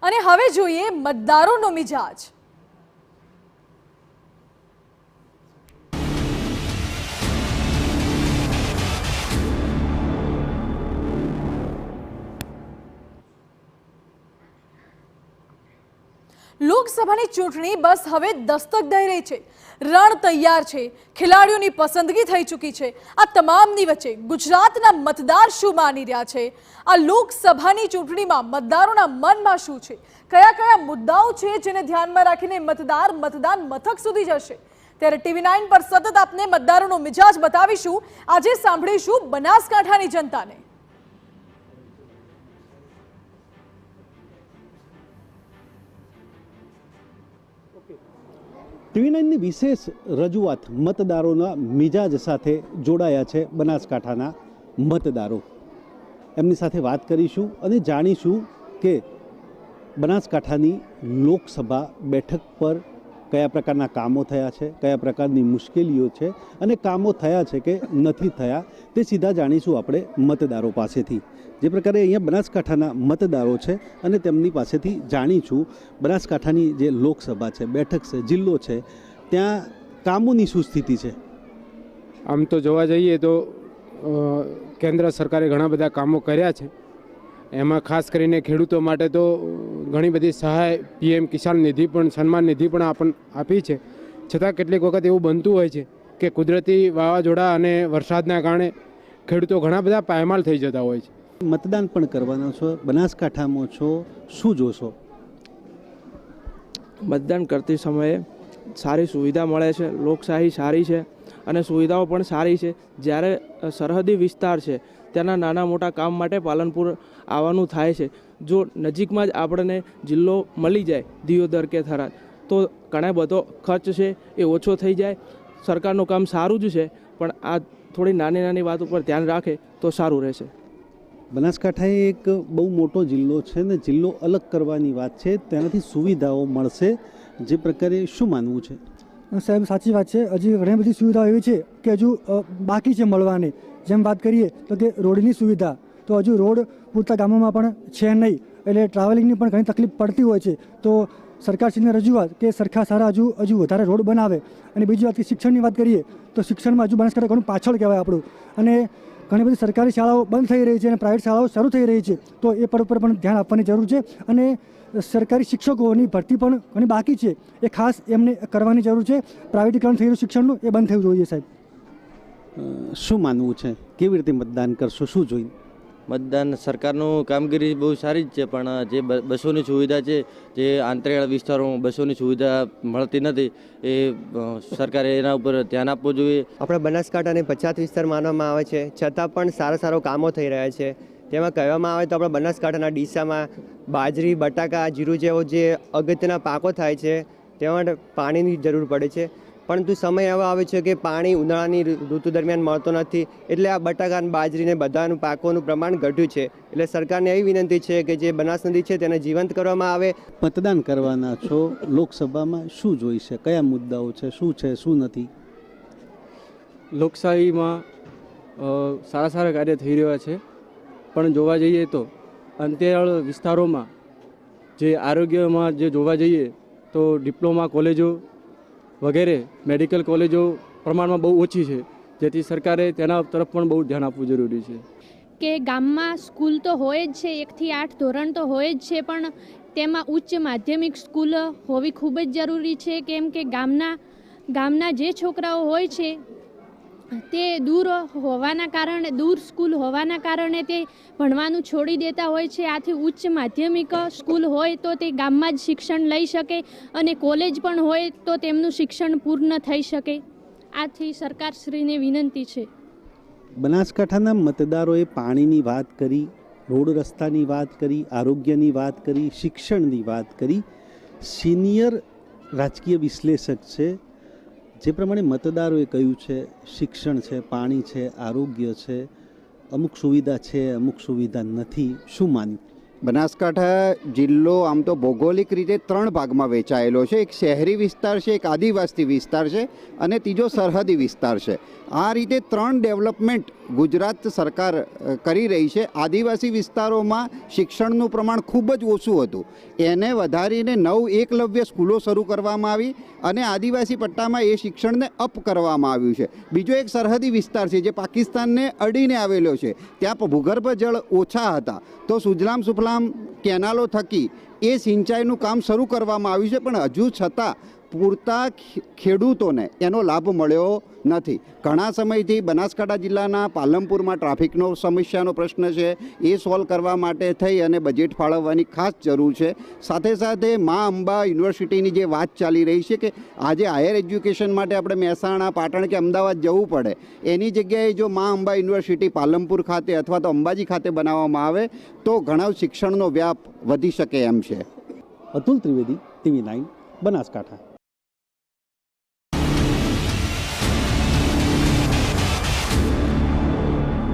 અને હવે જોઈએ મતદારોનો મિજાજ। લોકસભાની ચૂંટણી બસ હવે દસ્તક દઈ રહી છે। રણ તૈયાર છે, ખેલાડીઓની પસંદગી થઈ ચૂકી છે। આ તમામની વચ્ચે ગુજરાતના મતદાર શું માની રહ્યા છે? આ લોકસભાની ચૂંટણીમાં મતદારોના મનમાં શું છે? કયા કયા મુદ્દાઓ છે જેને ધ્યાનમાં રાખીને મતદાર મતદાન મથક સુધી જશે? ત્યારે TV9 પર સતત આપને મતદારોનો મિજાજ બતાવીશું। આજે સાંભળીશું બનાસકાંઠાની જનતાને। TV9ની વિશેષ રજૂઆત મતદારોના મિજાજ સાથે જોડાયા છે બનાસકાંઠાના મતદારો। એમની સાથે વાત કરીશું અને જાણીશું કે બનાસકાંઠાની લોકસભા બેઠક પર કયા પ્રકારના કામો થયા છે, કયા પ્રકારની મુશ્કેલીઓ છે અને કામો થયા છે કે નથી થયા તે સીધા જાણીશું આપણે મતદારો પાસેથી। જે પ્રકારે અહીંયા બનાસકાંઠાના મતદારો છે અને તેમની પાસેથી જાણીશું બનાસકાંઠાની જે લોકસભા છે, બેઠક છે, જિલ્લો છે, ત્યાં કામોની શું સ્થિતિ છે। આમ તો જોવા જઈએ તો કેન્દ્ર સરકારે ઘણા બધા કામો કર્યા છે। એમાં ખાસ કરીને ખેડૂતો માટે તો ઘણી બધી સહાય PM કિસાન નિધિ પણ, સન્માન નિધિ પણ આપી છે। છતાં કેટલીક વખત એવું બનતું હોય છે કે કુદરતી વાવાઝોડા અને વરસાદના કારણે ખેડૂતો ઘણા બધા પાયમાલ થઈ જતા હોય છે। મતદાન પણ કરવાના છો, બનાસકાંઠામાં છો, શું જોશો? મતદાન કરતી સમયે સારી સુવિધા મળે છે, લોકશાહી સારી છે અને સુવિધાઓ પણ સારી છે। જ્યારે સરહદી વિસ્તાર છે ત્યાંના નાના મોટા કામ માટે પાલનપુર આવવાનું થાય છે। જો નજીકમાં જ આપણને જિલ્લો મળી જાય દિયોદર કે થરાદ તો ઘણા બધો ખર્ચ છે એ ઓછો થઈ જાય। સરકારનું કામ સારું જ છે પણ આ થોડી નાની નાની વાત ઉપર ધ્યાન રાખે તો સારું રહેશે। બનાસકાંઠા એક બહુ મોટો જિલ્લો છે ને જિલ્લો અલગ કરવાની વાત છે, તેનાથી સુવિધાઓ મળશે। જે પ્રકારે શું માનવું છે? સાહેબ સાચી વાત છે, હજી ઘણી બધી સુવિધાઓ એવી છે કે હજુ બાકી છે મળવાની। જેમ વાત કરીએ તો કે રોડની સુવિધા, તો હજુ રોડ પૂરતા ગામોમાં પણ છે નહીં, એટલે ટ્રાવેલિંગની પણ ઘણી તકલીફ પડતી હોય છે। તો સરકારશ્રીને રજૂઆત કે સરખા સારા હજુ વધારે રોડ બનાવે। અને બીજી વાત કે શિક્ષણની વાત કરીએ તો શિક્ષણમાં હજુ બનાસકાંઠા ઘણું પાછળ કહેવાય આપણું, અને ઘણી બધી સરકારી શાળાઓ બંધ થઈ રહી છે અને પ્રાઇવેટ શાળાઓ શરૂ થઈ રહી છે, તો એ પર ઉપર પણ ધ્યાન આપવાની જરૂર છે। અને સરકારી શિક્ષકોની ભરતી પણ ઘણી બાકી છે, એ ખાસ એમને કરવાની જરૂર છે। પ્રાઇવેટીકરણ થઈ રહ્યું શિક્ષણનું એ બંધ થવું જોઈએ સાહેબ। શું માનવું છે? કેવી રીતે મતદાન કરશો? શું જોઈને? મતદાન સરકારનું કામગીરી બહુ સારી જ છે, પણ જે બસોની સુવિધા છે, જે આંતરિયાળ વિસ્તારોમાં બસોની સુવિધા મળતી નથી, એ સરકારે એના ઉપર ધ્યાન આપવું જોઈએ। આપણે બનાસકાંઠાને પછાત વિસ્તાર માનવામાં આવે છે, છતાં પણ સારા કામો થઈ રહ્યા છે। તેમાં કહેવામાં આવે તો આપણે બનાસકાંઠાના ડીસામાં બાજરી, બટાકા, જીરું જેવો જે અગત્યના પાકો થાય છે તેમાં પાણીની જરૂર પડે છે, પરંતુ સમય એવો આવે છે કે પાણી ઉનાળાની ઋતુ દરમિયાન મળતો નથી, એટલે આ બટાકા, બાજરીને બધાનું પાકોનું પ્રમાણ ઘટ્યું છે। એટલે સરકારને એવી વિનંતી છે કે જે બનાસ નદી છે તેને જીવંત કરવામાં આવે। મતદાન કરવાના છો, લોકસભામાં શું જોઈશે? કયા મુદ્દાઓ છે, શું છે, શું નથી? લોકશાહીમાં સારા કાર્ય થઈ રહ્યા છે, પણ જોવા જઈએ તો અંતરિયાળ વિસ્તારોમાં જે આરોગ્યમાં જે જોવા જઈએ તો ડિપ્લોમા કોલેજો વગેરે મેડિકલ કોલેજો પ્રમાણમાં બહુ ઓછી છે, જેથી સરકારે તેના તરફ પણ બહુ ધ્યાન આપવું જરૂરી છે। કે ગામમાં સ્કૂલ તો હોય જ છે, 1 થી 8 ધોરણ તો હોય જ છે, પણ તેમાં ઉચ્ચ માધ્યમિક સ્કૂલ હોવી ખૂબ જ જરૂરી છે। કેમ કે ગામના જે છોકરાઓ હોય છે તે દૂર સ્કૂલ હોવાના કારણે તે ભણવાનું છોડી દેતા હોય છે। આથી ઉચ્ચ માધ્યમિક સ્કૂલ હોય તો તે ગામમાં જ શિક્ષણ લઈ શકે અને કોલેજ પણ હોય તો તેમનું શિક્ષણ પૂર્ણ થઈ શકે। આથી સરકારશ્રીને વિનંતી છે। બનાસકાંઠાના મતદારોએ પાણીની વાત કરી, રોડ રસ્તાની વાત કરી, આરોગ્યની વાત કરી, શિક્ષણની વાત કરી। સિનિયર રાજકીય વિશ્લેષક છે, જે પ્રમાણે મતદારોએ કહ્યું છે શિક્ષણ છે, પાણી છે, આરોગ્ય છે, અમુક સુવિધા છે, અમુક સુવિધા નથી, શું માન્યું? બનાસકાંઠા જિલ્લો આમ તો ભૌગોલિક રીતે 3 ભાગમાં વહેંચાયેલો છે. એક શહેરી વિસ્તાર છે, એક આદિવાસી વિસ્તાર છે અને ત્રીજો સરહદી વિસ્તાર છે. આ રીતે 3 ડેવલપમેન્ટ ગુજરાત સરકાર કરી રહી છે. આદિવાસી વિસ્તારોમાં શિક્ષણનું પ્રમાણ ખૂબ જ ઓછું હતું, એને વધારીને 9 એકલવ્ય સ્કૂલો શરૂ કરવામાં આવી અને આદિવાસી પટ્ટામાં એ શિક્ષણને અપ કરવામાં આવ્યું છે. બીજો એક સરહદી વિસ્તાર છે જે પાકિસ્તાનને અડીને આવેલો છે, ત્યાં ભૂગર્ભ જળ ઓછા હતા, તો સુજલામ સુફલામ કેનાલો થકી એ સિંચાઈનું કામ શરૂ કરવામાં આવ્યું છે, પણ હજુ છતાં પૂરતા ખેડૂતોને એનો લાભ મળ્યો નથી. ઘણા સમયથી બનાસકાંઠા જિલ્લાના પાલનપુરમાં ટ્રાફિકનો સમસ્યાનો પ્રશ્ન છે, એ સોલ્વ કરવા માટે થઈ અને બજેટ ફાળવવાની ખાસ જરૂર છે. સાથે સાથે મા અંબા યુનિવર્સિટીની જે વાત ચાલી રહી છે કે આજે હાયર એજ્યુકેશન માટે આપણે મહેસાણા, પાટણ કે અમદાવાદ જવું પડે, એની જગ્યાએ જો મા અંબા યુનિવર્સિટી પાલનપુર ખાતે અથવા તો અંબાજી ખાતે બનાવવામાં આવે તો ઘણા શિક્ષણનો વ્યાપ વધી શકે એમ છે. અતુલ ત્રિવેદી, TV9, બનાસકાંઠા.